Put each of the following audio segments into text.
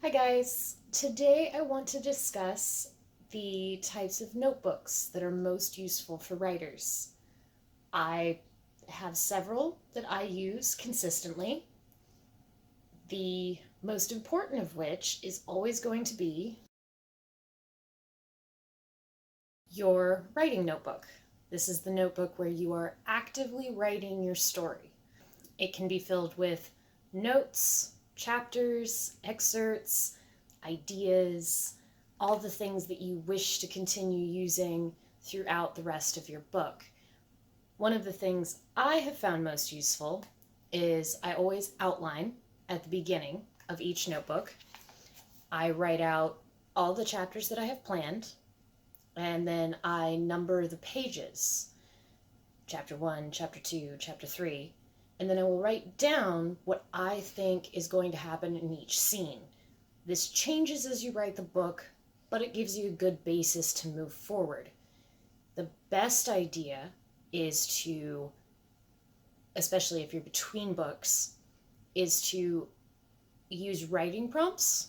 Hi guys! Today I want to discuss the types of notebooks that are most useful for writers. I have several that I use consistently. The most important of which is always going to be your writing notebook. This is the notebook where you are actively writing your story. It can be filled with notes, chapters, excerpts, ideas, all the things that you wish to continue using throughout the rest of your book. One of the things I have found most useful is I always outline at the beginning of each notebook. I write out all the chapters that I have planned, and then I number the pages. Chapter 1, Chapter 2, Chapter 3, and then I will write down what I think is going to happen in each scene. This changes as you write the book, but it gives you a good basis to move forward. The best idea is to, especially if you're between books, is to use writing prompts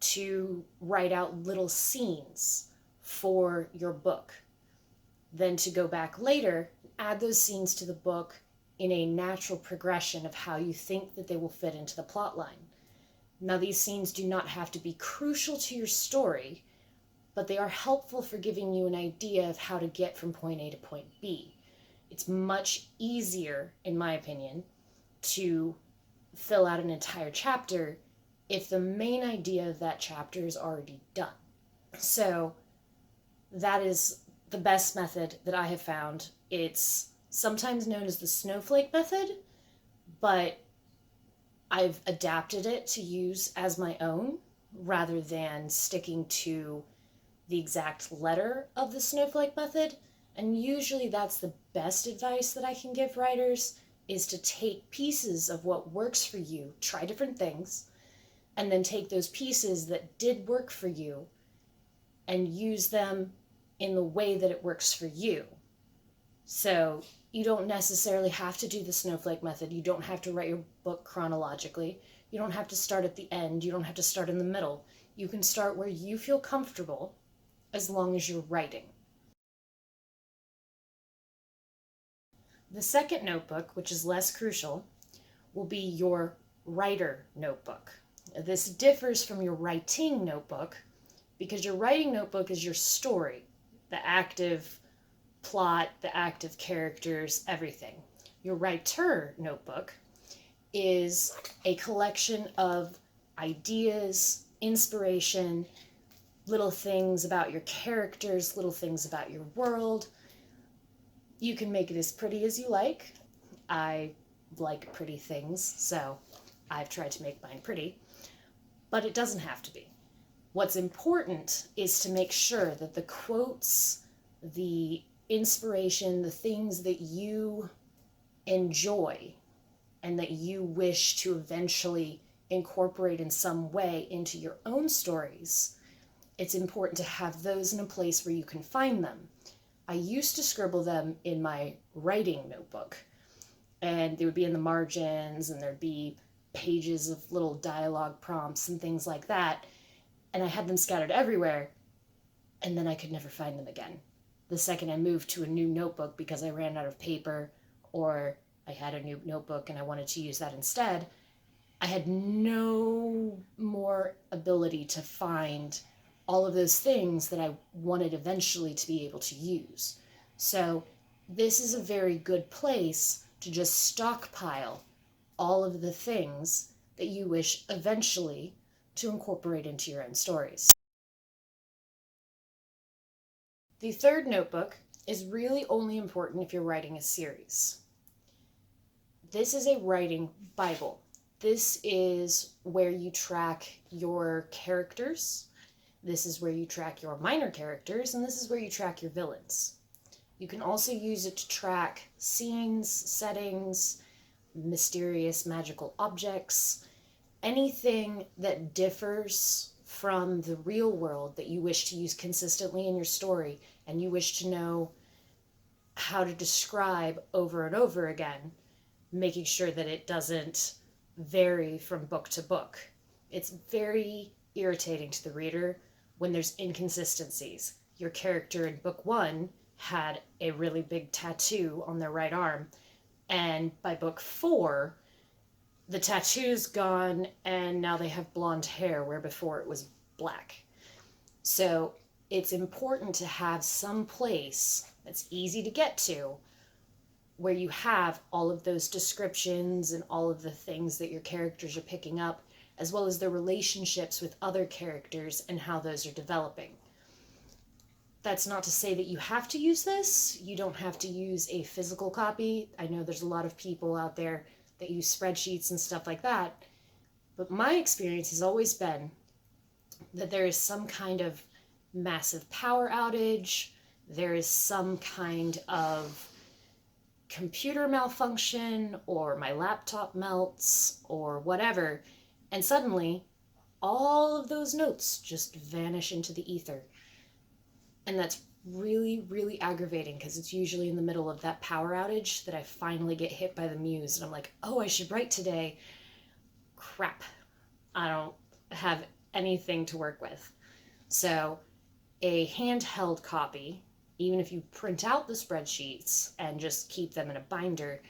to write out little scenes for your book. Then to go back later, add those scenes to the book in a natural progression of how you think that they will fit into the plot line. Now, these scenes do not have to be crucial to your story, but they are helpful for giving you an idea of how to get from point A to point B. It's much easier, in my opinion, to fill out an entire chapter if the main idea of that chapter is already done. So that is the best method that I have found. It's sometimes known as the snowflake method, but I've adapted it to use as my own rather than sticking to the exact letter of the snowflake method. And usually that's the best advice that I can give writers, is to take pieces of what works for you, try different things, and then take those pieces that did work for you and use them in the way that it works for you. So you don't necessarily have to do the snowflake method. You don't have to write your book chronologically. You don't have to start at the end. You don't have to start in the middle. You can start where you feel comfortable as long as you're writing. The second notebook, which is less crucial, will be your writer notebook. This differs from your writing notebook because your writing notebook is your story, the active plot, the active characters, everything. Your writer notebook is a collection of ideas, inspiration, little things about your characters, little things about your world. You can make it as pretty as you like. I like pretty things, so I've tried to make mine pretty, but it doesn't have to be. What's important is to make sure that the quotes, the inspiration, the things that you enjoy and that you wish to eventually incorporate in some way into your own stories, it's important to have those in a place where you can find them. I used to scribble them in my writing notebook, and they would be in the margins, and there'd be pages of little dialogue prompts and things like that, and I had them scattered everywhere, and then I could never find them again. The second I moved to a new notebook because I ran out of paper, or I had a new notebook and I wanted to use that instead, I had no more ability to find all of those things that I wanted eventually to be able to use. So this is a very good place to just stockpile all of the things that you wish eventually to incorporate into your own stories. The third notebook is really only important if you're writing a series. This is a writing Bible. This is where you track your characters. This is where you track your minor characters, and this is where you track your villains. You can also use it to track scenes, settings, mysterious magical objects, anything that differs from the real world that you wish to use consistently in your story and you wish to know how to describe over and over again, making sure that it doesn't vary from book to book. It's very irritating to the reader when there's inconsistencies. Your character in book 1 had a really big tattoo on their right arm, and by book 4, the tattoo's gone and now they have blonde hair where before it was black. So it's important to have some place that's easy to get to where you have all of those descriptions and all of the things that your characters are picking up, as well as their relationships with other characters and how those are developing. That's not to say that you have to use this. You don't have to use a physical copy. I know there's a lot of people out there that use spreadsheets and stuff like that. But my experience has always been that there is some kind of massive power outage, there is some kind of computer malfunction, or my laptop melts, or whatever, and suddenly all of those notes just vanish into the ether. And that's really, really aggravating because it's usually in the middle of that power outage that I finally get hit by the muse and I'm like, oh, I should write today. Crap. I don't have anything to work with. So a handheld copy, even if you print out the spreadsheets and just keep them in a binder,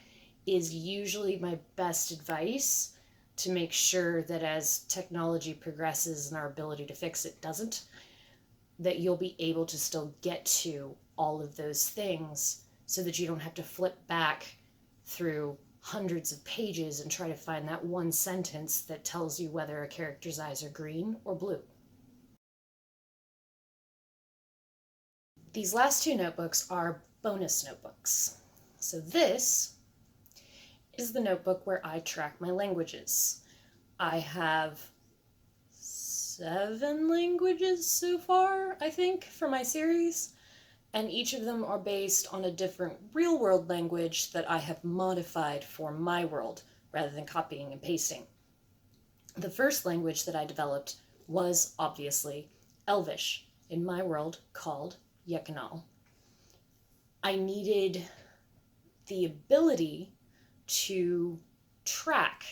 is usually my best advice to make sure that as technology progresses and our ability to fix it doesn't, that you'll be able to still get to all of those things so that you don't have to flip back through hundreds of pages and try to find that one sentence that tells you whether a character's eyes are green or blue. These last 2 notebooks are bonus notebooks. So this is the notebook where I track my languages. I have 7 languages so far, I think, for my series, and each of them are based on a different real-world language that I have modified for my world, rather than copying and pasting. The first language that I developed was, obviously, Elvish, in my world called Yekanal. I needed the ability to track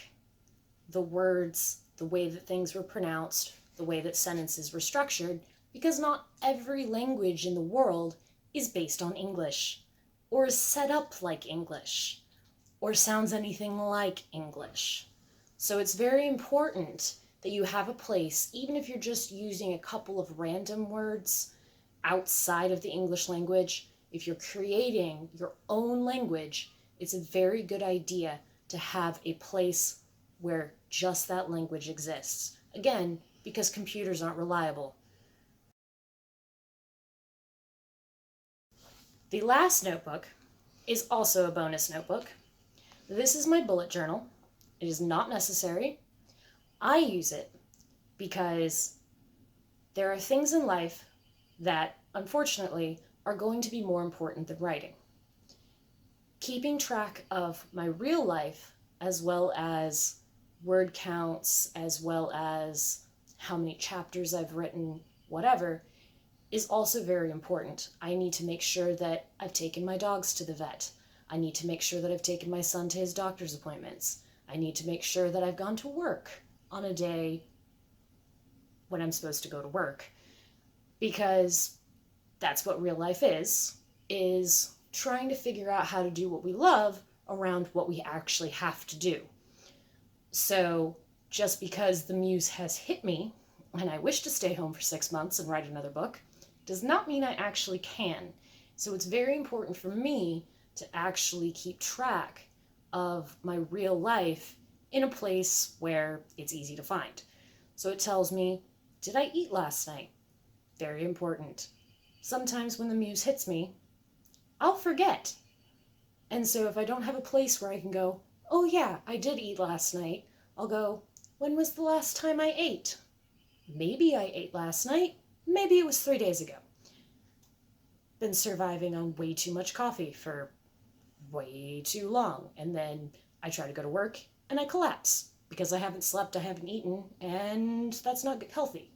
the words, the way that things were pronounced, the way that sentences were structured, because not every language in the world is based on English, or is set up like English, or sounds anything like English. So it's very important that you have a place, even if you're just using a couple of random words outside of the English language, if you're creating your own language, it's a very good idea to have a place where just that language exists. Again, because computers aren't reliable. The last notebook is also a bonus notebook. This is my bullet journal. It is not necessary. I use it because there are things in life that, unfortunately, are going to be more important than writing. Keeping track of my real life, as well as word counts, as well as how many chapters I've written, whatever, is also very important. I need to make sure that I've taken my dogs to the vet. I need to make sure that I've taken my son to his doctor's appointments. I need to make sure that I've gone to work on a day when I'm supposed to go to work. Because that's what real life is trying to figure out how to do what we love around what we actually have to do. So just because the muse has hit me and I wish to stay home for 6 months and write another book does not mean I actually can. So it's very important for me to actually keep track of my real life in a place where it's easy to find. So it tells me, did I eat last night? Very important. Sometimes when the muse hits me, I'll forget. And so if I don't have a place where I can go, oh yeah, I did eat last night, I'll go, when was the last time I ate? Maybe I ate last night. Maybe it was 3 days ago. Been surviving on way too much coffee for way too long. And then I try to go to work and I collapse because I haven't slept, I haven't eaten, and that's not healthy.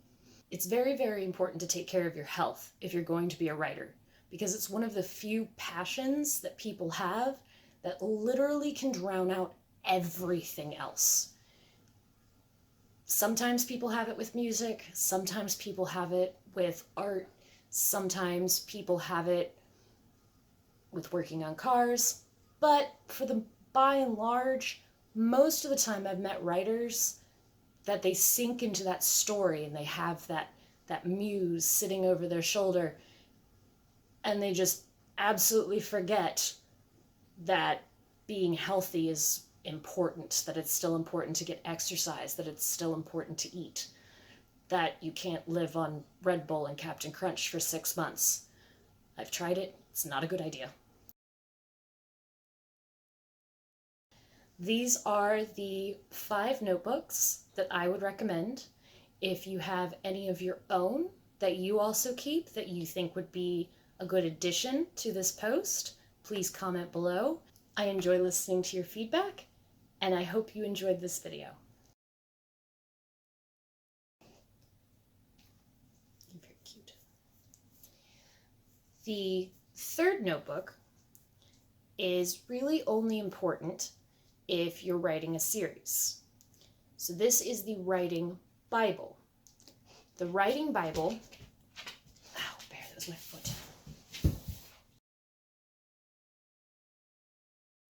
It's very, very important to take care of your health if you're going to be a writer, because it's one of the few passions that people have that literally can drown out everything else. Sometimes people have it with music, sometimes people have it with art, sometimes people have it with working on cars, but by and large, most of the time I've met writers that they sink into that story and they have that muse sitting over their shoulder, and they just absolutely forget that being healthy is important, that it's still important to get exercise, that it's still important to eat, that you can't live on Red Bull and Captain Crunch for 6 months. I've tried it. It's not a good idea. These are the 5 notebooks that I would recommend. If you have any of your own that you also keep that you think would be a good addition to this post, please comment below. I enjoy listening to your feedback, and I hope you enjoyed this video. Very cute. The 3rd notebook is really only important if you're writing a series. So this is the Writing Bible. The Writing Bible, ow, bear, that was my foot.